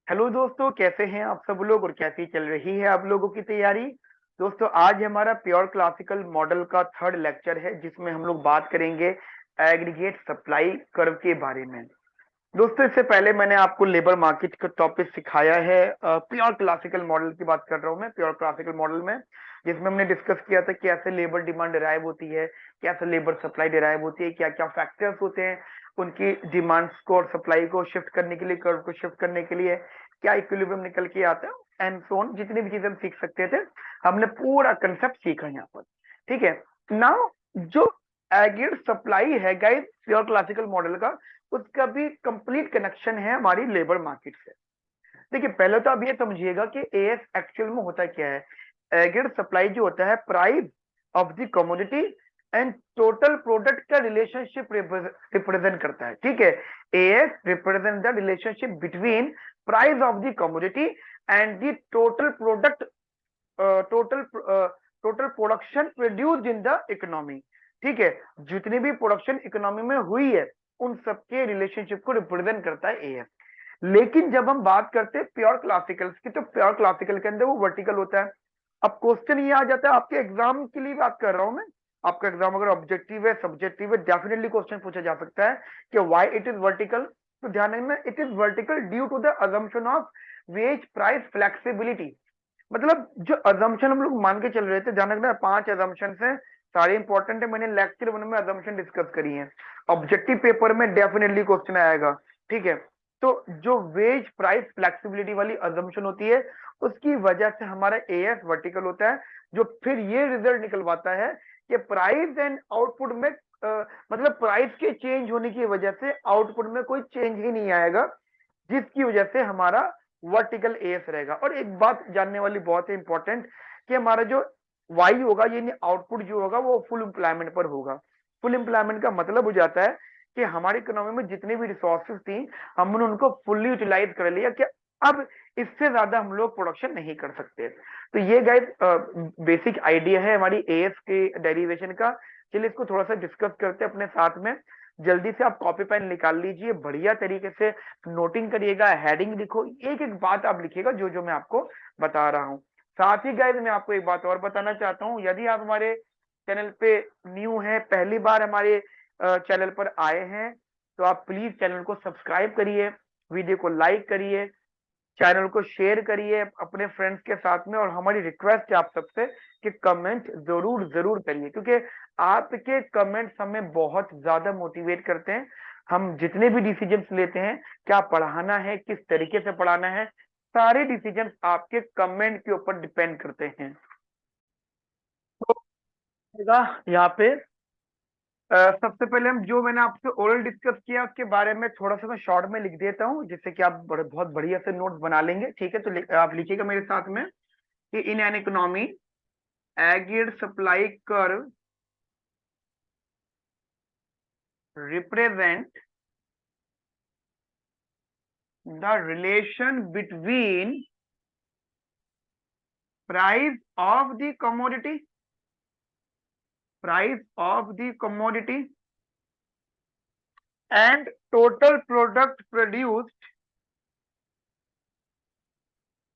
Hello दोस्तों, कैसे हैं आप सब लोग और कैसी चल रही है आप लोगों की तैयारी। दोस्तों, आज हमारा प्योर क्लासिकल मॉडल का थर्ड लेक्चर है जिसमें हम लोग बात करेंगे एग्रीगेट सप्लाई कर्व के बारे में। दोस्तों, इससे पहले मैंने आपको लेबर मार्केट का टॉपिक सिखाया है। प्योर क्लासिकल मॉडल की बात कर रहा हूं मैं, प्योर क्लासिकल मॉडल में, जिसमें हमने डिस्कस किया था कैसे लेबर डिमांड डिराइव होती है, कैसे लेबर सप्लाई डिराइव होती है, क्या क्या फैक्टर्स होते हैं उनकी डिमांड्स को और सप्लाई को शिफ्ट करने के लिए, कर्व को शिफ्ट करने के लिए क्या इक्विलिब्रियम निकल के आता है एंड सो ऑन। जितनी भी चीजें हम सीख सकते थे हमने पूरा कंसेप्ट सीखा यहाँ पर। ठीक है। नाउ जो एग्रीगेट सप्लाई है गाइस प्योर क्लासिकल मॉडल का, उसका भी कंप्लीट कनेक्शन है हमारी लेबर मार्केट से। देखिए, पहले तो आप ये समझिएगा कि एएस एक्चुअल में होता क्या है। एग्रीगेट सप्लाई जो होता है price of the commodity and total product का रिलेशनशिप रिप्रेजेंट करता है। ठीक है। As represent the relationship between price of the commodity and the total product, total total production produced in the economy. ठीक है। जितनी भी प्रोडक्शन इकोनॉमी में हुई है उन सबके रिलेशनशिप को रिप्रेजेंट करता है एएस। लेकिन जब हम बात करते हैं प्योर क्लासिकल्स की, तो प्योर क्लासिकल के अंदर वो वर्टिकल होता है। अब क्वेश्चन ये आ जाता है, आपके एग्जाम के लिए बात कर रहा हूं मैं। आपका एग्जाम अगर ऑब्जेक्टिव है, सब्जेक्टिव है, डेफिनेटली क्वेश्चन पूछा जा सकता है कि व्हाई इट इज वर्टिकल। तो ध्यान रखना, it is vertical due to the assumption of wage price flexibility. मतलब जो अजम्पशन हम लोग मान के चल रहे थे, ध्यान रखना 5 अजम्पशन है, सारे इंपॉर्टेंट है। मैंने लेक्चर 1 में अजम्पशन डिस्कस करी है, ऑब्जेक्टिव पेपर में डेफिनेटली क्वेश्चन आएगा। ठीक है। तो जो वेज प्राइस फ्लेक्सिबिलिटी वाली अजम्पशन होती है, उसकी वजह से हमारा एएस वर्टिकल होता है, जो फिर ये रिजल्ट निकलवाता है कि प्राइस एंड आउटपुट में मतलब प्राइस के चेंज होने की वजह से आउटपुट में कोई चेंज ही नहीं आएगा, जिसकी वजह से हमारा वर्टिकल एएस रहेगा। और एक बात जानने वाली बहुत ही इंपॉर्टेंट, कि हमारा जो वाई होगा यानी आउटपुट जो होगा वो फुल एम्प्लॉयमेंट पर होगा। फुल एम्प्लॉयमेंट का मतलब हो जाता है कि हमारी इकोनॉमी में जितनी भी रिसोर्सेज थी हमने उनको फुल्ली यूटिलाइज कर लिया, कि अब इससे ज्यादा हम लोग प्रोडक्शन नहीं कर सकते। तो ये गाइस बेसिक आइडिया है हमारी एएस के डेरिवेशन का। चलिए इसको थोड़ा सा डिस्कस करते हैं अपने साथ में। जल्दी से आप कॉपी पेन निकाल लीजिए, बढ़िया तरीके से नोटिंग करिएगा, हेडिंग लिखो, एक एक बात आप लिखिएगा जो जो मैं आपको बता रहा हूँ। साथ ही गाइस मैं आपको एक बात और बताना चाहता हूँ, यदि आप हमारे चैनल पे न्यू हैं, पहली बार हमारे चैनल पर आए हैं, तो आप प्लीज चैनल को सब्सक्राइब करिए, वीडियो को लाइक करिए, चैनल को शेयर करिए अपने फ्रेंड्स के साथ में। और हमारी रिक्वेस्ट है आप सबसे कि कमेंट जरूर जरूर करिए, क्योंकि आपके कमेंट्स हमें बहुत ज्यादा मोटिवेट करते हैं। हम जितने भी डिसीजंस लेते हैं, क्या पढ़ाना है, किस तरीके से पढ़ाना है, सारे डिसीजंस आपके कमेंट के ऊपर डिपेंड करते हैं। तो यहाँ पे सबसे पहले हम जो मैंने आपसे ओरल डिस्कस किया उसके बारे में थोड़ा सा मैं शॉर्ट में लिख देता हूँ, जिससे कि आप बहुत बढ़िया से नोट्स बना लेंगे। ठीक है, तो आप लिखिएगा मेरे साथ में कि in an economy aggregate supply curve represent the relation between price of the commodity, price of the commodity and total product produced,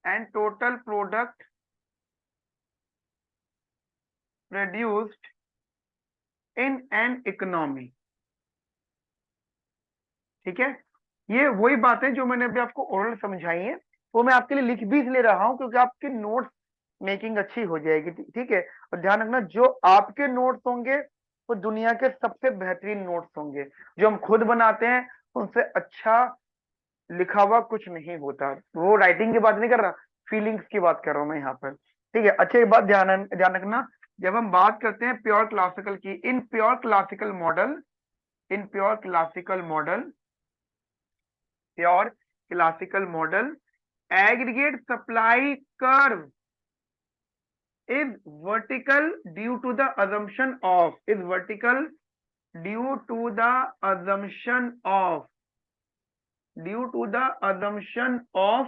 and total product produced in an economy. ठीक है। ये वही बातें जो मैंने अभी आपको ओरल समझाई है, वो मैं आपके लिए लिख भी इसलिए रहा हूं क्योंकि आपकी नोट्स मेकिंग अच्छी हो जाएगी। ठीक है। और ध्यान रखना, जो आपके नोट्स होंगे वो दुनिया के सबसे बेहतरीन नोट्स होंगे। जो हम खुद बनाते हैं उनसे अच्छा लिखा हुआ कुछ नहीं होता। वो राइटिंग की बात नहीं कर रहा, फीलिंग्स की बात कर रहा हूं मैं यहाँ पर। ठीक है। अच्छा, एक बात ध्यान ध्यान रखना, जब हम बात करते हैं प्योर क्लासिकल की, in pure classical model, in pure classical model, pure classical model, aggregate supply curve is vertical due to the assumption of, is vertical due to the assumption of, due to the assumption of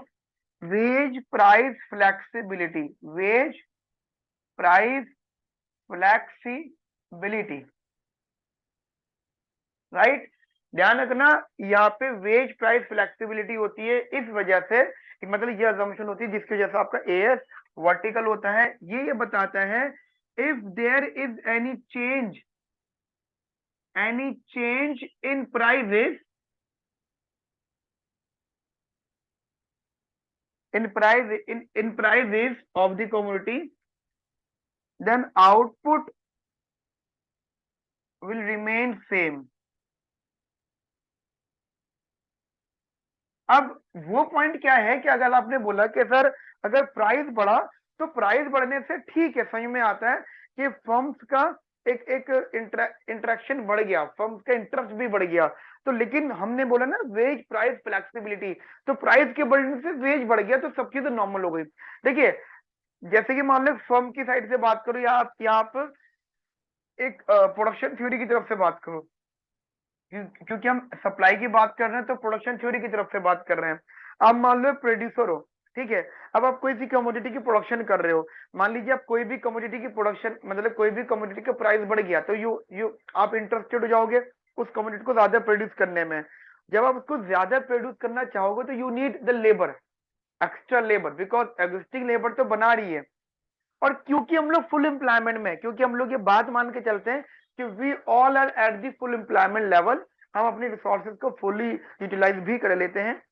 wage price flexibility, wage price flexibility, right? ध्यान रखना, यहाँ पे veg price flexibility होती है इस वजह से कि मतलब ये अजम्पशन होती है जिसकी वजह से आपका एएस वर्टिकल होता है। ये बताता है if there is any change in prices, in prices of the commodity, then output will remain same। अब वो पॉइंट क्या है कि अगर आपने बोला कि सर अगर प्राइस बढ़ा तो प्राइस बढ़ने से ठीक है, समझ में आता है कि फर्म्स का एक एक इंटरेक्शन बढ़ गया, फर्म्स का इंटरेस्ट भी बढ़ गया। तो लेकिन हमने बोला ना वेज प्राइस फ्लेक्सिबिलिटी, तो प्राइस के बढ़ने से वेज बढ़ गया तो सब चीज नॉर्मल हो गई। देखिए जैसे कि मान लो फर्म की साइड से बात करो या आप एक प्रोडक्शन थ्योरी की तरफ से बात करो, क्योंकि हम सप्लाई की बात कर रहे हैं तो प्रोडक्शन थ्योरी की तरफ से बात कर रहे हैं। आप मान लो प्रोड्यूसर हो, ठीक है, अब आप कोई सी कमोडिटी की प्रोडक्शन कर रहे हो, मान लीजिए आप कोई भी कमोडिटी की प्रोडक्शन मतलब कोई भी कमोडिटी का प्राइस बढ़ गया तो यू आप इंटरेस्टेड हो जाओगे उस कमोडिटी को ज्यादा प्रोड्यूस करने में। जब आप उसको ज्यादा प्रोड्यूस करना चाहोगे तो you need the labour, extra labour, because existing labour तो बना रही है। और क्योंकि हम लोग फुल एम्प्लॉयमेंट में, क्योंकि हम लोग ये बात मान के चलते हैं कि we all are at the full employment level, हम अपनी रिसोर्सेज को फुली यूटिलाइज भी कर लेते हैं,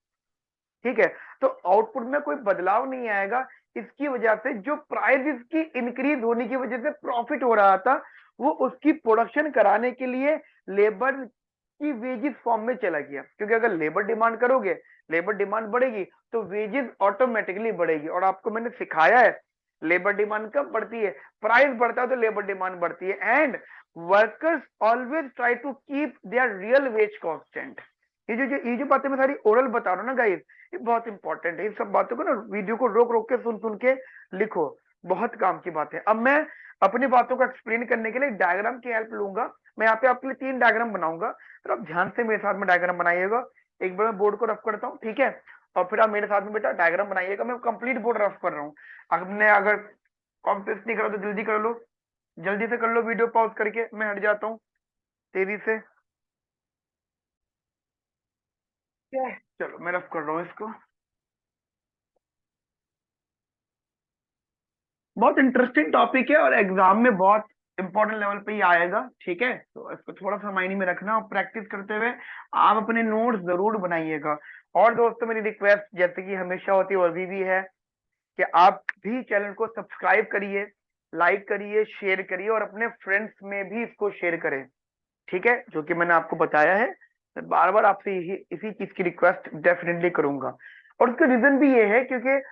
ठीक है, तो आउटपुट में कोई बदलाव नहीं आएगा। इसकी वजह से जो प्राइस की इंक्रीज होने की वजह से प्रॉफिट हो रहा था वो उसकी प्रोडक्शन कराने के लिए लेबर की वेजेस फॉर्म में चला गया, क्योंकि अगर लेबर डिमांड करोगे, लेबर डिमांड बढ़ेगी तो वेजेस ऑटोमेटिकली बढ़ेगी। और आपको मैंने सिखाया है लेबर डिमांड कब बढ़ती है, प्राइस बढ़ता है तो लेबर डिमांड बढ़ती है। And workers always try to keep their real wage constant. ये जो बातें मैं सारी ओरल बता रहा हूँ ना गाइस, ये बहुत इंपॉर्टेंट है। इन सब बातों को ना वीडियो को रोक रोक के सुन के लिखो, बहुत काम की बात है। अब मैं अपनी बातों को एक्सप्लेन करने के लिए डायग्राम की हेल्प लूंगा। मैं यहाँ पे आपके लिए 3 डायग्राम बनाऊंगा, तो आप ध्यान से मेरे साथ में डायग्राम बनाइएगा। एक बार मैं बोर्ड को रफ करता हूँ, ठीक है, और फिर आप मेरे साथ में बेटा डायग्राम बनाइएगा। मैं कंप्लीट बोर्ड रफ कर रहा हूँ, आपने अगर कॉम्प्लेक्स नहीं करा तो जल्दी कर लो, जल्दी से कर लो, वीडियो पॉज करके मैं हट जाता हूँ तेजी से। चलो मैं रफ कर रहा हूँ इसको। बहुत इंटरेस्टिंग टॉपिक है और एग्जाम में बहुत इंपॉर्टेंट लेवल पे ही आएगा, ठीक है, तो इसको थोड़ा सा माइंड में रखना और प्रैक्टिस करते हुए आप अपने नोट्स जरूर बनाइएगा। और दोस्तों मेरी रिक्वेस्ट जैसे कि हमेशा होती है और भी है कि आप भी चैनल को सब्सक्राइब करिए, लाइक करिए, शेयर करिए और अपने फ्रेंड्स में भी इसको शेयर करें, ठीक है, जो कि मैंने आपको बताया है। मैं बार बार आपसे यही इसी चीज की रिक्वेस्ट डेफिनेटली करूंगा। और उसका रीजन भी ये है क्योंकि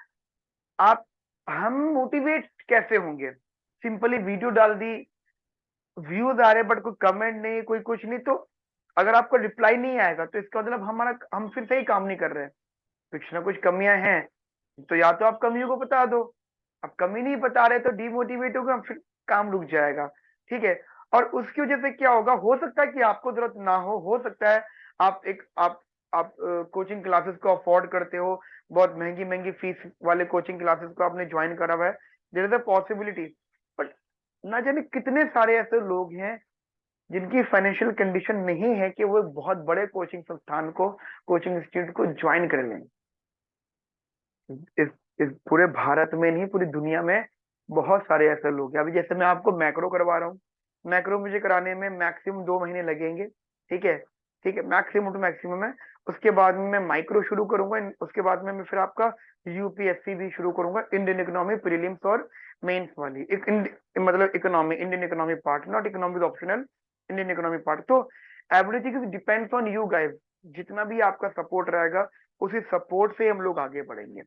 आप हम मोटिवेट कैसे होंगे, सिंपली वीडियो डाल दी, व्यूज आ रहे बट कोई कमेंट नहीं, कोई कुछ नहीं, तो अगर आपको रिप्लाई नहीं आएगा तो इसका मतलब हम फिर सही काम नहीं कर रहे हैं, कुछ ना कुछ कमियां हैं। तो या तो आप कमियों को बता दो, अब कमी नहीं बता रहे तो डिमोटिवेट होगा, फिर काम रुक जाएगा, ठीक है। और उसकी वजह से क्या होगा, हो सकता है कि आपको जरूरत ना हो सकता है आप एक आप कोचिंग क्लासेस को अफोर्ड करते हो, बहुत महंगी महंगी फीस वाले कोचिंग क्लासेस को आपने ज्वाइन करा हुआ है, there is a possibility. But ना जाने कितने सारे ऐसे लोग हैं जिनकी फाइनेंशियल कंडीशन नहीं है कि वो बहुत बड़े कोचिंग संस्थान को, कोचिंग इंस्टीट्यूट को ज्वाइन कर लें। इस इस पूरे भारत में नहीं, पूरी दुनिया में बहुत सारे ऐसे लोग हैं। अभी जैसे मैं आपको मैक्रो करवा रहा हूँ, मैक्रो मुझे कराने में मैक्सिमम 2 महीने लगेंगे, ठीक है, ठीक है, मैक्सिमम टू मैक्सिमम है। उसके बाद में मैं माइक्रो शुरू करूंगा, उसके बाद में मैं फिर आपका यूपीएससी भी शुरू करूंगा, इंडियन इकोनॉमी प्रीलिम्स और मेंस वाली मतलब economy, Indian economy part, not economic optional, Indian economy part. तो everything depends on you guys, जितना भी आपका सपोर्ट रहेगा उसी सपोर्ट से हम लोग आगे बढ़ेंगे,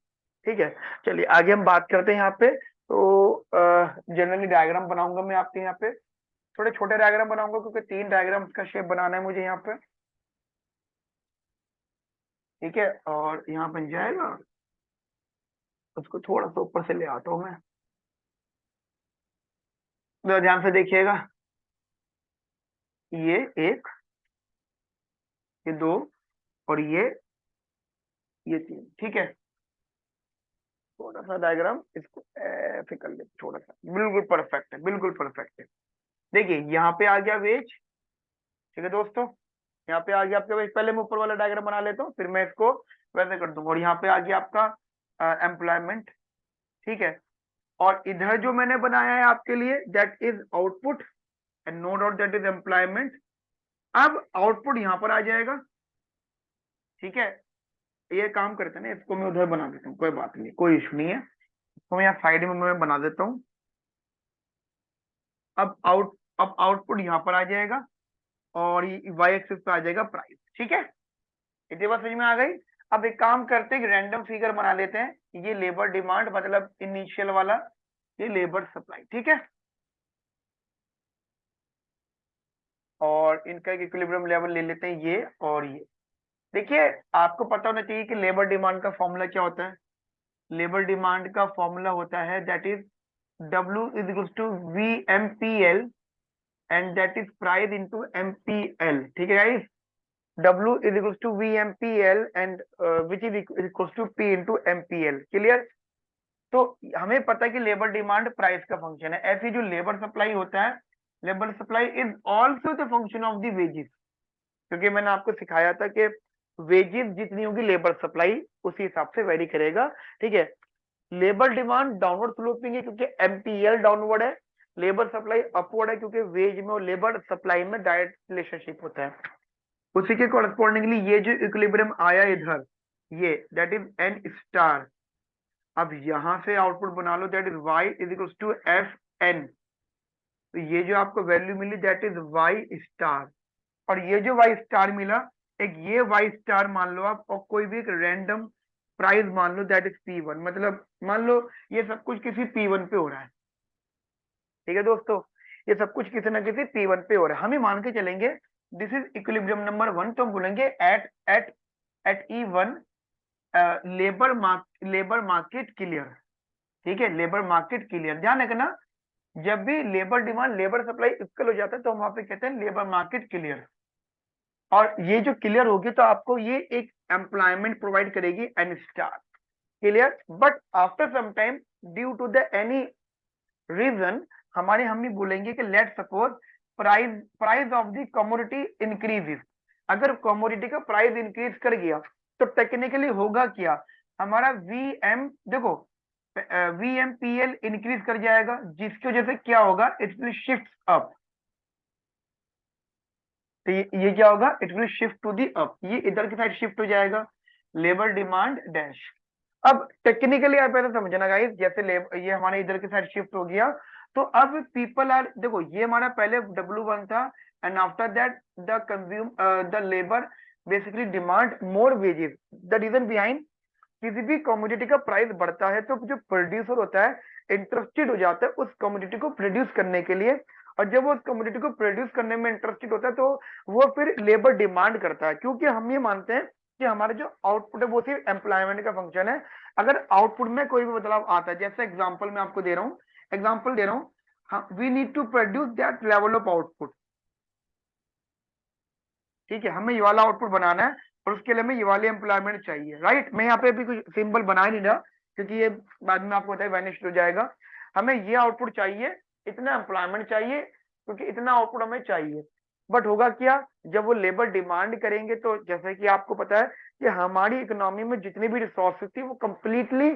ठीक है। चलिए आगे हम बात करते हैं यहाँ पे। तो जनरली डायग्राम बनाऊंगा मैं आपके यहाँ पे, थोड़े छोटे डायग्राम बनाऊंगा क्योंकि 3 डायग्राम्स का शेप बनाना है मुझे यहाँ पे, ठीक है। और यहाँ बन जाएगा, उसको थोड़ा सा ऊपर से ले आता हूँ मैं, तो ध्यान से देखिएगा, ये एक, ये दो, और ये 3, ठीक है। थोड़ा सा डायग्राम इसको ऐसे कर ले, थोड़ा सा, बिल्कुल परफेक्ट है, बिल्कुल परफेक्ट है। देखिए यहाँ पे आ गया वेज, ठीक है दोस्तों, यहाँ पे आ गया आपके पास, पहले मैं ऊपर वाला डायग्राम बना लेता हूँ, फिर मैं इसको वैसे कर दूंगा। और यहाँ पे आ गया आपका एम्प्लॉयमेंट, ठीक है। और इधर जो मैंने बनाया है आपके लिए, that is output, and no doubt that is employment. अब आउटपुट यहाँ पर आ जाएगा, ठीक है। ये काम करते हैं ना, इसको मैं उधर बना देता हूँ, कोई बात नहीं, कोई इशू नहीं है। तो मैं यहाँ साइड में मैं बना देता हूँ। अब आउटपुट यहाँ पर आ जाएगा, और ये वाई एक्सिस पे आ जाएगा प्राइस, ठीक है। इतनी बात समझ में आ गई। अब एक काम करते हैं, रैंडम फिगर बना लेते हैं। ये लेबर डिमांड मतलब इनिशियल वाला, ये लेबर सप्लाई, ठीक है। और इनका एक इक्विलिब्रियम लेवल ले लेते हैं, ये और ये। देखिए, आपको पता होना चाहिए कि लेबर डिमांड का फॉर्मूला क्या होता है। लेबर डिमांड का फॉर्मूला होता है that is W is equal to VMPL, and that is price into MPL, ठीक है guys. W is equals to VMPL and which is equals to P into MPL, clear. तो हमें पता है कि लेबर डिमांड प्राइस का function है। ऐसे जो लेबर सप्लाई होता है, labour supply is also the function of the wages, क्योंकि मैंने आपको सिखाया था कि वेजेस जितनी होगी लेबर सप्लाई उसी हिसाब से वेरी करेगा, ठीक है। लेबर डिमांड डाउनवर्ड स्लोपिंग है क्योंकि MPL डाउनवर्ड है, लेबर सप्लाई अपवर्ड है क्योंकि वेज में और लेबर सप्लाई में डायरेक्ट रिलेशनशिप होता है। उसी के कॉरेस्पॉन्डिंगली ये जो इक्विलिब्रियम आया इधर, ये दैट इज एन स्टार। अब यहां से आउटपुट बना लो, that is Y is equal to FN। तो ये जो आपको वैल्यू मिली दैट इज वाई स्टार, और ये जो वाई स्टार मिला, एक ये वाई स्टार मान लो आप, और कोई भी एक रैंडम प्राइस मान लो दैट इज P1, मतलब मान लो ये सब कुछ किसी P1 पे हो रहा है, ठीक है दोस्तों। ये सब कुछ किसी ना किसी P1 पे हो रहा है, हम ही मान के चलेंगे दिस इज इक्विलिब्रियम नंबर 1। तो हम बोलेंगे at at at E1 labour market clear, ठीक है। लेबर मार्केट क्लियर, ध्यान रखना, जब भी labour demand labour supply equal हो जाता है तो हम वहां पे कहते हैं लेबर मार्केट क्लियर। और ये जो क्लियर होगी तो आपको ये एक एम्प्लॉयमेंट प्रोवाइड करेगी N star, clear. But after some time due to the any reason, हम भी बोलेंगे कि let suppose price price of the commodity increases. अगर कमोडिटी का प्राइस इंक्रीज कर गया तो टेक्निकली होगा क्या, हमारा देखो VMPL इंक्रीज कर जाएगा, जिसकी वजह से क्या होगा, इट विल शिफ्ट अप। तो ये क्या होगा, it will shift to the up, ये इधर की साइड शिफ्ट हो जाएगा, लेबर डिमांड डैश। अब टेक्निकली आप ऐसा समझना गाइस, जैसे ये हमारे इधर की साइड शिफ्ट हो गया, तो अब पीपल आर, देखो ये हमारा पहले W1 था, and after that the labour basically demand more wages. The reason behind, किसी भी कमोडिटी का प्राइस बढ़ता है तो जो प्रोड्यूसर होता है इंटरेस्टेड हो जाता है उस कमोडिटी को प्रोड्यूस करने के लिए, और जब वो उस कमोडिटी को प्रोड्यूस करने में इंटरेस्टेड होता है तो वो फिर लेबर डिमांड करता है, क्योंकि हम ये मानते हैं कि हमारा जो आउटपुट है वो सिर्फ एम्प्लॉयमेंट का फंक्शन है। अगर आउटपुट में कोई भी बदलाव आता है, जैसे एग्जाम्पल मैं आपको दे रहा हूँ, एग्जाम्पल दे रहा हूँ, we need to produce that level of output, ठीक है। हमें ये वाला आउटपुट बनाना है और उसके लिए हमें ये वाली एम्प्लॉयमेंट चाहिए, राइट। मैं यहाँ पे अभी कुछ सिंबल बना ही नहीं रहा क्योंकि ये बाद में आपको बताया वैनिश हो जाएगा। हमें ये आउटपुट चाहिए, इतना एम्प्लॉयमेंट चाहिए, क्योंकि इतना आउटपुट हमें चाहिए। बट होगा क्या, जब वो लेबर डिमांड करेंगे तो जैसे कि आपको पता है कि हमारी इकोनॉमी में जितनी भी रिसोर्सेज थी वो कंप्लीटली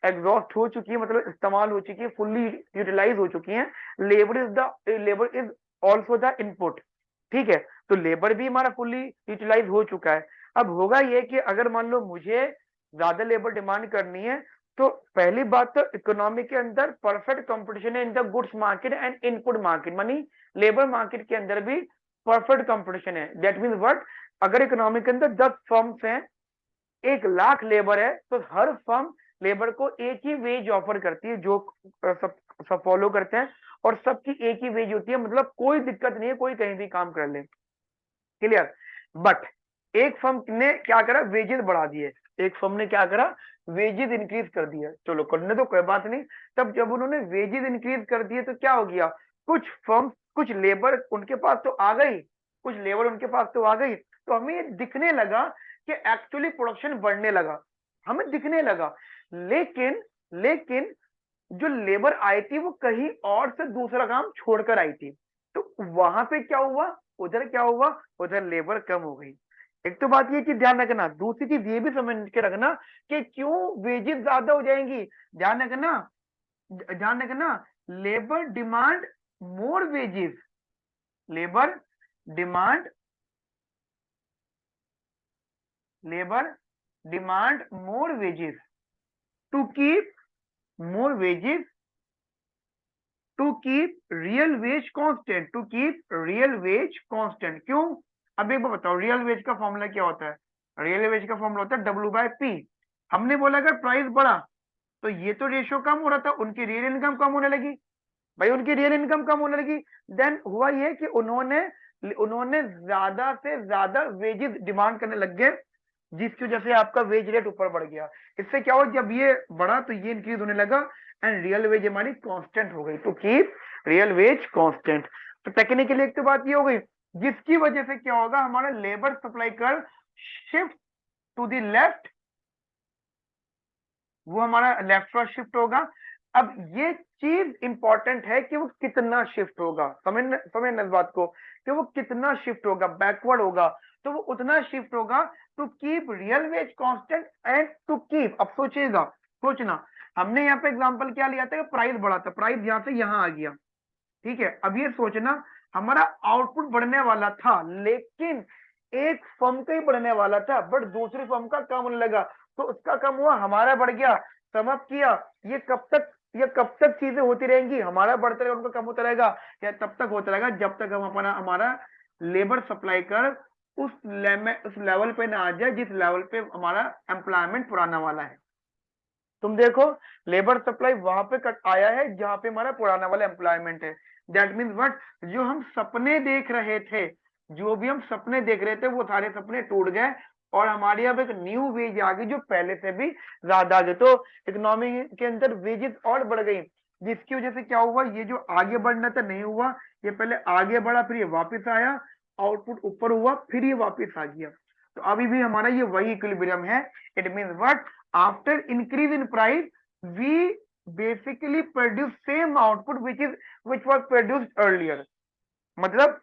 एग्जॉस्ट हो चुकी है, मतलब इस्तेमाल हो चुकी है, फुल्ली यूटिलाइज हो चुकी है। Labour is also the input, ठीक है। तो लेबर भी हमारा फुल्ली यूटिलाइज हो चुका है। अब होगा ये कि अगर मान लो मुझे ज्यादा लेबर डिमांड करनी है, तो पहली बात तो इकोनॉमी के अंदर परफेक्ट कंपटीशन है in the goods market and input market, मानी लेबर मार्केट के अंदर भी परफेक्ट कंपटीशन है। दैट मीन व्हाट, अगर इकोनॉमी के अंदर 10 फर्म्स हैं, 1 लाख लेबर है, तो हर फर्म लेबर को एक ही वेज ऑफर करती है, जो सब फॉलो करते हैं, और सबकी एक ही वेज होती है, मतलब कोई दिक्कत नहीं है, कोई कहीं भी काम कर ले, क्लियर। बट एक फर्म ने क्या करा, वेजेस बढ़ा दिए, एक फर्म ने क्या करा, वेजेस इंक्रीज कर दिया, चलो करने तो कोई बात नहीं। तब जब उन्होंने वेजेस इंक्रीज कर दिए तो क्या हो गया, कुछ फर्म कुछ लेबर उनके पास तो आ गई, कुछ लेबर उनके पास तो आ गई, तो हमें ये दिखने लगा कि एक्चुअली प्रोडक्शन बढ़ने लगा, हमें दिखने लगा। लेकिन लेकिन जो लेबर आई थी वो कहीं और से दूसरा काम छोड़कर आई थी, तो वहां पे क्या हुआ, उधर क्या हुआ, उधर लेबर कम हो गई। एक तो बात ये चीज ध्यान रखना, दूसरी चीज ये भी समझ के रखना कि क्यों वेजेस ज्यादा हो जाएंगी। ध्यान रखना, ध्यान रखना, labour demand more wages, labour demand, labour demand more wages to keep more wages, to keep real wage constant, to keep real wage constant. क्यों? अब एक बार बताओ, रियल वेज का फॉर्मूला क्या होता है? रियल वेज का फॉर्मूला होता है W/P। हमने बोला अगर प्राइस बढ़ा तो ये तो रेशियो कम हो रहा था, उनकी रियल इनकम कम होने लगी। भाई उनकी रियल इनकम कम होने लगी, देन हुआ ये कि उन्होंने उन्होंने ज्यादा से ज्यादा वेजेस डिमांड करने लग गए, जिसकी वजह से आपका वेज रेट ऊपर बढ़ गया। इससे क्या हुआ, जब ये बढ़ा तो ये इंक्रीज होने लगा एंड रियल वेज हमारी कांस्टेंट हो गई, तो कीप रियल वेज कांस्टेंट। तो टेक्निकली एक तो बात ये हो गई, जिसकी वजह से क्या होगा, हमारा labour supply curve shift to the left, वो हमारा लेफ्ट पर शिफ्ट होगा। अब ये चीज इंपॉर्टेंट है कि वो कितना शिफ्ट होगा, समझ इस बात को, कि वो कितना शिफ्ट होगा, बैकवर्ड होगा तो वो उतना शिफ्ट होगा to keep real wage constant and to keep. अब सोचिएगा, सोचना, हमने यहाँ पे एग्जांपल क्या लिया था कि प्राइस बढ़ा था, प्राइस यहाँ से यहाँ आ गया, ठीक है। अब ये सोचना, हमारा आउटपुट बढ़ने वाला था लेकिन एक फर्म का ही बढ़ने वाला था, बट दूसरी फर्म का कम होने लगा, तो उसका कम हुआ, हमारा बढ़ गया। समझ किया? ये कब तक चीजें होती रहेंगी, हमारा बढ़ता रहेगा उनका कम होता रहेगा, या तब तक होता रहेगा जब तक हम अपना हमारा लेबर सप्लाई कर उस लेवल पे ना आ जाए जिस लेवल पे हमारा एम्प्लॉयमेंट पुराना वाला है। तुम देखो, लेबर सप्लाई वहां पे कट आया है जहां पे हमारा पुराना वाला एम्प्लॉयमेंट है। दैट मीन्स व्हाट, जो हम सपने देख रहे थे, जो भी हम सपने देख रहे थे वो सारे सपने टूट गए और हमारे अब एक न्यू वेज आ गई जो पहले से भी ज्यादा आ गई। तो इकोनॉमी के अंदर वेजेस और बढ़ गई, जिसकी वजह से क्या हुआ, ये जो आगे बढ़ना था नहीं हुआ, ये पहले आगे बढ़ा फिर ये वापस आया, आउटपुट ऊपर हुआ फिर ये वापस आ गया। तो अभी भी हमारा ये वही इक्विलिब्रियम है। It means what, after increase in price we basically produce same output which was produced earlier। मतलब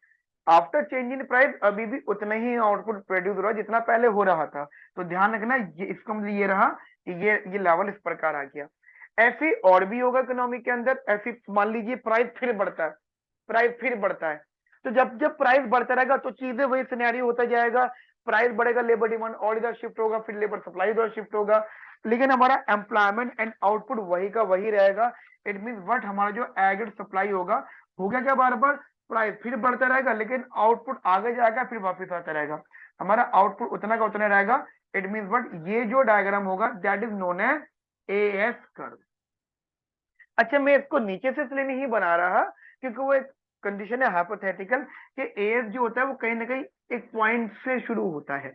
आफ्टर चेंज इन प्राइस अभी भी उतना ही आउटपुट प्रोड्यूस हो रहा है जितना पहले हो रहा था। तो ध्यान रखना, ये इसका मतलब ये रहा कि ये लेवल इस प्रकार आ गया। ऐसे और भी होगा इकोनॉमी के अंदर, ऐसी मान लीजिए प्राइस फिर बढ़ता है, प्राइस फिर बढ़ता है, तो जब जब प्राइस बढ़ता रहेगा तो चीजें वही सिनेरियो होता जाएगा, प्राइस बढ़ेगा, लेबर डिमांड और इधर शिफ्ट होगा, फिर लेबर सप्लाई इधर शिफ्ट होगा, लेकिन हमारा एम्प्लॉयमेंट एंड आउटपुट वही का वही रहेगा। इट मीन व्हाट, हमारा जो एग्रीगेट सप्लाई होगा क्या, बार बार प्राइस फिर बढ़ता रहेगा लेकिन आउटपुट आगे जाएगा फिर वापस आता रहेगा, हमारा आउटपुट उतना का उतना रहेगा। इट मीन व्हाट, ये जो डायग्राम होगा that is known as AS curve. अच्छा, मैं इसको नीचे से इसलिए नहीं बना रहा क्योंकि वो एक कंडीशन है हाइपोथेटिकल कि एएस जो होता है वो कहीं ना कहीं एक पॉइंट से शुरू होता है,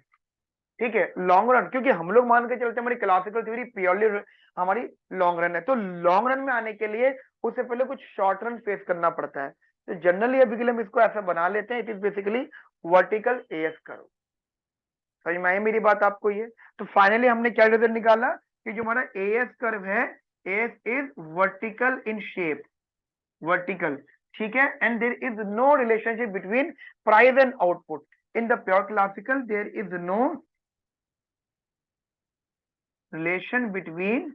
ठीक है, लॉन्ग रन, क्योंकि हम लोग मान के चलते हैं हमारी क्लासिकल थ्योरी प्योरली हमारी लॉन्ग रन है, तो लॉन्ग रन में आने के लिए उससे पहले कुछ शॉर्ट रन फेस करना पड़ता है। तो जनरली अभी के लिए हम इसको ऐसा बना लेते हैं, it is basically vertical as curve. समझ में आई मेरी बात आपको ये? तो फाइनली हमने क्या रिजल्ट निकाला कि जो हमारा एएस कर्व है, AS is vertical in shape, vertical, ठीक है, and there is no relationship between price and output. In the pure classical there is no relation between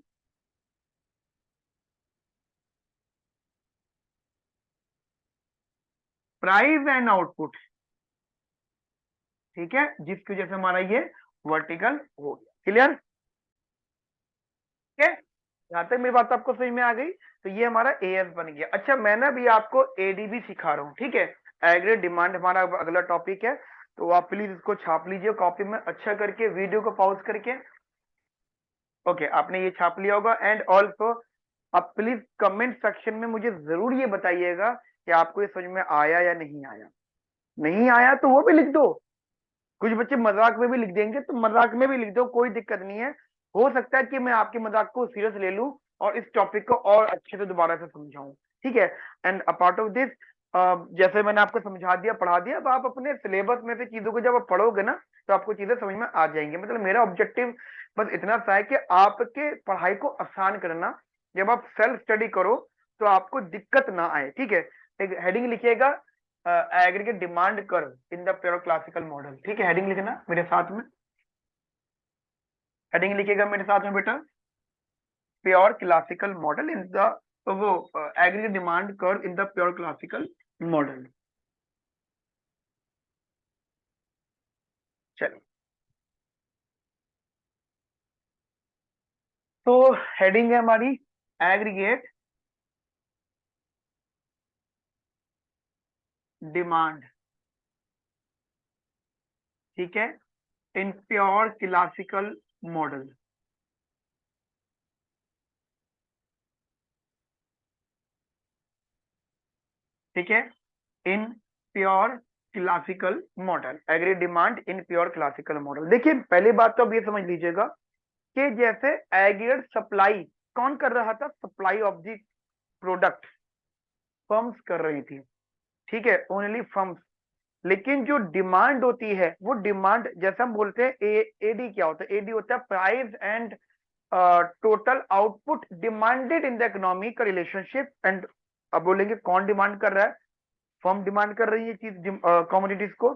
price and output, ठीक है, जिसकी वजह से हमारा ये वर्टिकल हो गया। क्लियर? ठीक है, यहां तक मेरी बात आपको समझ में आ गई? तो ये हमारा एएस बन गया। अच्छा, मैं ना भी आपको एडीबी सिखा रहा हूँ, ठीक है, एग्रीगेट डिमांड हमारा अगला टॉपिक है, तो आप प्लीज इसको छाप लीजिए कॉपी में अच्छा करके, वीडियो को पॉज करके। ओके, आपने ये छाप लिया होगा। एंड ऑल्सो आप प्लीज कमेंट सेक्शन में मुझे जरूर ये बताइएगा कि आपको ये समझ में आया या नहीं आया। नहीं आया तो वो भी लिख दो, कुछ बच्चे मजाक में भी लिख देंगे तो मजाक में भी लिख दो, कोई दिक्कत नहीं है। हो सकता है कि मैं आपके मजाक को सीरियस ले लूं और इस टॉपिक को और अच्छे से दोबारा से समझाऊं, ठीक है। एंड अपार्ट ऑफ दिस, जैसे मैंने आपको समझा दिया पढ़ा दिया, अब आप अपने सिलेबस में से चीजों को जब आप पढ़ोगे ना तो आपको चीजें समझ में आ जाएंगी। मतलब मेरा ऑब्जेक्टिव बस इतना सा है कि आपके पढ़ाई को आसान करना, जब आप सेल्फ स्टडी करो तो आपको दिक्कत ना आए, ठीक है। एक हेडिंग लिखिएगा, aggregate demand curve in the pure classical model. ठीक है, हेडिंग लिखना मेरे साथ में, हेडिंग लिखिएगा मेरे साथ में बेटा, pure classical model in the, वो aggregate demand curve in the pure classical model. चलिए, तो हेडिंग है हमारी एग्रीगेट डिमांड, ठीक है, इन प्योर क्लासिकल मॉडल। ठीक है, in pure classical model, aggregate demand in pure classical model. देखिए पहली बात तो अब ये समझ लीजिएगा कि जैसे एग्रीगेट सप्लाई कौन कर रहा था, supply of the product firms कर रही थी, ठीक है, ओनली फर्म्स। लेकिन जो डिमांड होती है वो डिमांड, जैसे हम बोलते हैं एडी क्या होता है, एडी होता है price and total output demanded in the economy का रिलेशनशिप। एंड अब बोलेंगे कौन डिमांड कर रहा है, फर्म डिमांड कर रही है चीज कमोडिटीज को,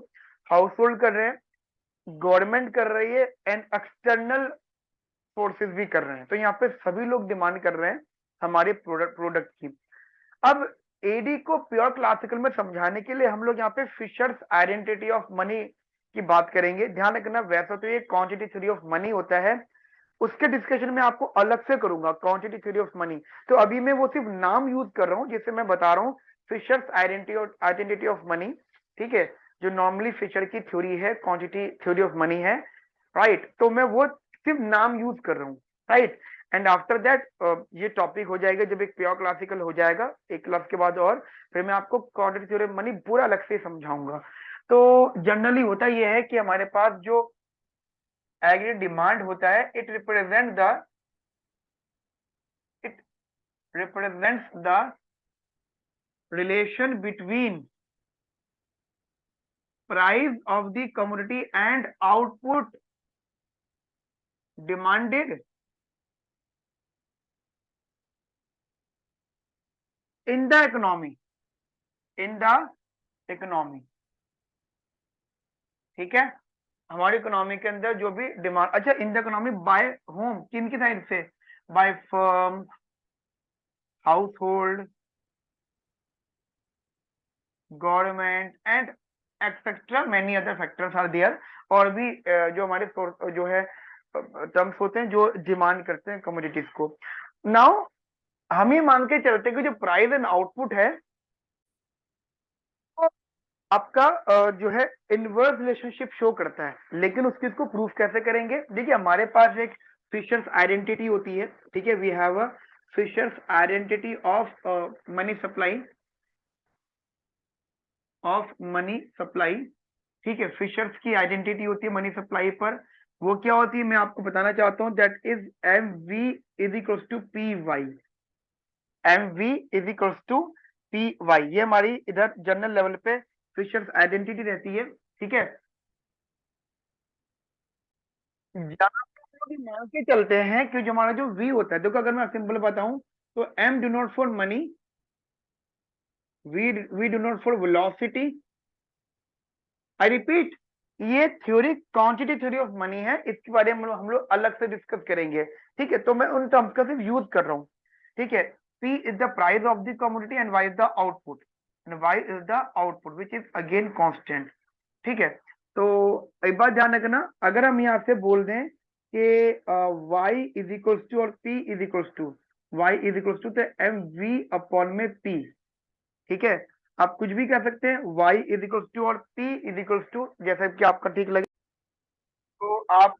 हाउस होल्ड कर रहे हैं, गवर्नमेंट कर रही है, एंड एक्सटर्नल फोर्सेस भी कर रहे हैं। तो यहाँ पे सभी लोग डिमांड कर रहे हैं हमारे प्रोडक्ट की। अब एडी को प्योर क्लासिकल में समझाने के लिए हम लोग यहाँ पे फिशर्स आइडेंटिटी ऑफ मनी की बात करेंगे। ध्यान रखना, वैसा तो ये क्वांटिटी थ्योरी ऑफ मनी होता है, उसके डिस्कशन में आपको अलग से करूंगा क्वांटिटी थ्योरी ऑफ मनी। तो अभी मैं वो सिर्फ नाम यूज कर रहा हूँ, जिससे मैं बता रहा हूँ फिशर्स आइडेंटिटी ऑफ मनी, ठीक है, जो नॉर्मली फिशर की थ्योरी है, क्वांटिटी थ्योरी ऑफ मनी है, राइट। तो मैं वो सिर्फ नाम यूज कर रहा हूँ, राइट। एंड आफ्टर दैट ये टॉपिक हो जाएगा जब एक प्योर क्लासिकल हो जाएगा एक क्लास के बाद, और फिर मैं आपको क्वांटिटी थ्योरी ऑफ मनी पूरा अलग से समझाऊंगा। तो जनरली होता यह है कि हमारे पास जो एग्रीगेट डिमांड होता है, it represents the relation between price of the commodity and output demanded in the economy, in the economy। ठीक है, हमारी इकोनॉमी के अंदर जो भी डिमांड, अच्छा, in the economy by home, किन की साइड से, by firm, household, government and etcetera many other factors are there. और भी जो हमारे जो है टर्म्स होते हैं जो डिमांड करते हैं कमोडिटीज को। नाउ हम ये मान के चलते हैं कि जो प्राइस एंड आउटपुट है वो आपका जो है इनवर्स रिलेशनशिप शो करता है। लेकिन उस चीज को प्रूफ कैसे करेंगे, देखिए हमारे पास एक फिशर्स आइडेंटिटी होती है, ठीक है, we have a Fisher's identity of money supply, of money supply, ठीक है, फिशर्स की आइडेंटिटी होती है मनी सप्लाई पर। वो क्या होती है मैं आपको बताना चाहता हूं, that is M V is equals to P Y, M V is equals to P Y. ये हमारी इधर जनरल लेवल पे फिशर्स आइडेंटिटी रहती है, ठीक है। जहां पे हम लोग ये मान के चलते हैं कि जो हमारा जो वी होता है, देखो अगर मैं सिंपल बताऊं तो M denote for money, V denote for velocity, I repeat, ये theory quantity theory of money है, इसके बारे में हम लोग अलग से डिस्कस करेंगे, ठीक है। तो मैं उन टर्म्स का सिर्फ यूज कर रहा हूँ, ठीक है। P is the price of the commodity and Y is the output, and Y is the output which is again constant, ठीक है। तो एक बात ध्यान रखना, अगर हम यहाँ से बोल दें कि Y इज इक्वल्स टू और P is equals to, Y is equals to, तो एम वी अपॉन में P, ठीक है। आप कुछ भी कह सकते हैं, y इज इक्वल्स टू और p इज इक्वल्स टू, जैसा कि आपका ठीक लगे। तो आप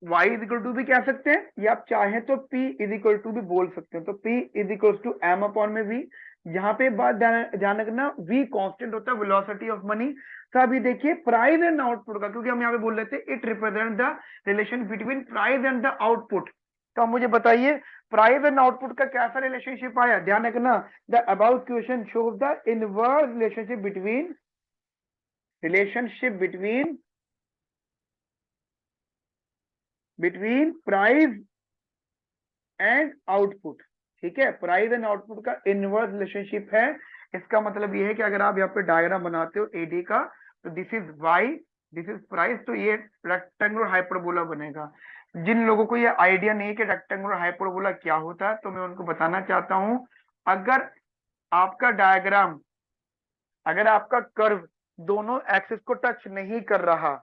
y इज इक्वल टू भी कह सकते हैं, या आप चाहें तो p इज इक्वल टू भी बोल सकते हैं। तो p is equals to m upon में v। यहाँ पे बात ध्यान रखना, v कांस्टेंट होता है वेलोसिटी ऑफ मनी। तो अभी देखिए प्राइस एंड आउटपुट का, क्योंकि हम यहाँ पे बोल रहे थे it represent the relation between price and the output. तो आप मुझे बताइए प्राइस एंड आउटपुट का कैसा रिलेशनशिप आया, ध्यान रखना, the about question shows the inverse relationship between price and output, ठीक है। प्राइस एंड आउटपुट का इनवर्स रिलेशनशिप है इसका मतलब ये है कि अगर आप यहाँ पे डायग्राम बनाते हो एडी का, तो this is Y, this is price, तो ये रेक्टेंगुलर हाइपरबोला बनेगा। जिन लोगों को ये आइडिया नहीं है कि रेक्टेंगुलर हाइपरबोला क्या होता है, तो मैं उनको बताना चाहता हूँ। अगर आपका डायग्राम, अगर आपका कर्व दोनों एक्सिस को टच नहीं कर रहा,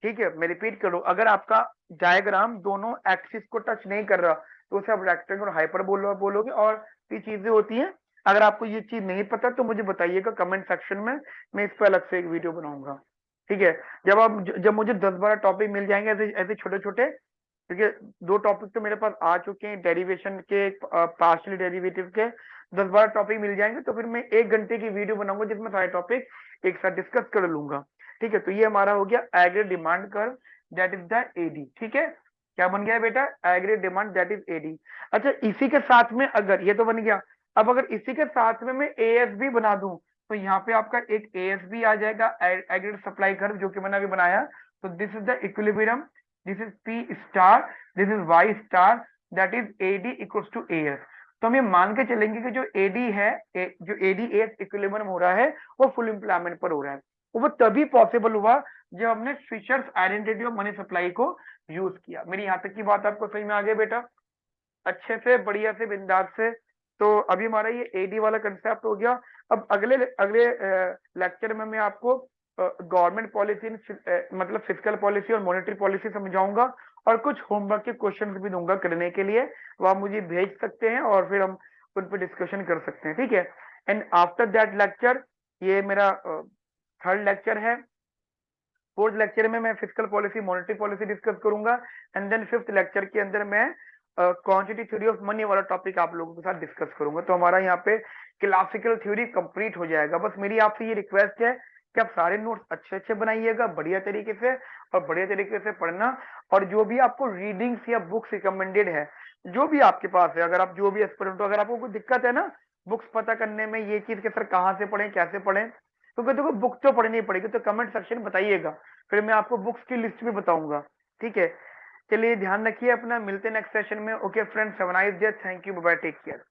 ठीक है, मैं रिपीट करूं, अगर आपका डायग्राम दोनों एक्सिस को टच नहीं कर रहा, तो उसे आप रेक्टेंगल हाइपर बोलोगे। और ये चीजें होती हैं। अगर आपको ये चीज नहीं पता तो मुझे बताइएगा कमेंट सेक्शन में, मैं इस पर अलग से एक वीडियो बनाऊंगा। ठीक है, जब मुझे 10-12 टॉपिक मिल जाएंगे ऐसे ऐसे छोटे छोटे, क्योंकि 2 टॉपिक तो मेरे पास आ चुके हैं डेरिवेशन के, पार्शियल डेरिवेटिव के। 10-12 टॉपिक मिल जाएंगे तो फिर मैं 1 घंटे की वीडियो बनाऊंगा जिसमें सारे टॉपिक एक साथ डिस्कस कर लूंगा। ठीक है, तो ये हमारा हो गया aggregate demand curve, that is the AD. ठीक है, क्या बन गया बेटा? Aggregate demand that is AD. अच्छा, इसी के साथ में अगर ये तो बन गया, अब अगर इसी के साथ में मैं एएसबी बना दूं, तो यहाँ पे आपका एक एएसबी आ जाएगा, एग्रीगेट सप्लाई कर्व, जो कि मैंने अभी बनाया। तो this is the equilibrium, this is P star, this is Y star, that is AD equals to AS. तो हम ये मान के चलेंगे कि जो एडी है, जो एडी एएस इक्विलिब्रियम हो रहा है, वो फुल एम्प्लॉयमेंट पर हो रहा है। वो तभी पॉसिबल हुआ जब हमने Fisher's identity of money supply को यूज किया। मेरी यहाँ तक की बात आपको समझ में आ गई बेटा? अच्छे से, बढ़िया से, बिंदास से। तो अभी हमारा ये एडी वाला कंसेप्ट हो गया। अब अगले अगले लेक्चर में मैं आपको गवर्नमेंट पॉलिसी, मतलब फिजिकल पॉलिसी और मॉनेटरी पॉलिसी समझाऊंगा, और कुछ होमवर्क के क्वेश्चंस भी दूंगा करने के लिए। वो आप मुझे भेज सकते हैं और फिर हम उन पर डिस्कशन कर सकते हैं। ठीक है, एंड आफ्टर दैट लेक्चर, ये मेरा 3rd लेक्चर है। 4th लेक्चर में मैं physical policy, monetary policy discuss करूंगा। एंड देन 5th लेक्चर के अंदर मैं क्वांटिटी थ्योरी ऑफ मनी वाला टॉपिक आप लोगों के साथ डिस्कस करूंगा। तो हमारा यहाँ पे क्लासिकल थ्योरी कंप्लीट हो जाएगा। बस मेरी आपसे ये रिक्वेस्ट है कि आप सारे नोट्स अच्छे अच्छे बनाइएगा, बढ़िया तरीके से, और बढ़िया तरीके से पढ़ना। और जो भी आपको रीडिंग्स या बुक्स रिकमेंडेड है, जो भी आपके पास है, अगर आप जो भी एक्सपेरिमेंट हो, अगर आपको कोई दिक्कत है ना बुक्स पता करने में, ये चीज के सर कहाँ से पढ़ें, कैसे पढ़ें, क्योंकि देखो बुक तो पढ़नी पड़ेगी, तो कमेंट सेक्शन में बताइएगा, फिर मैं आपको बुक्स की लिस्ट भी बताऊंगा। ठीक है, चलिए ध्यान रखिए अपना, मिलते हैं नेक्स्ट सेशन में। Okay friends, have a nice day, thank you, bye bye, take care.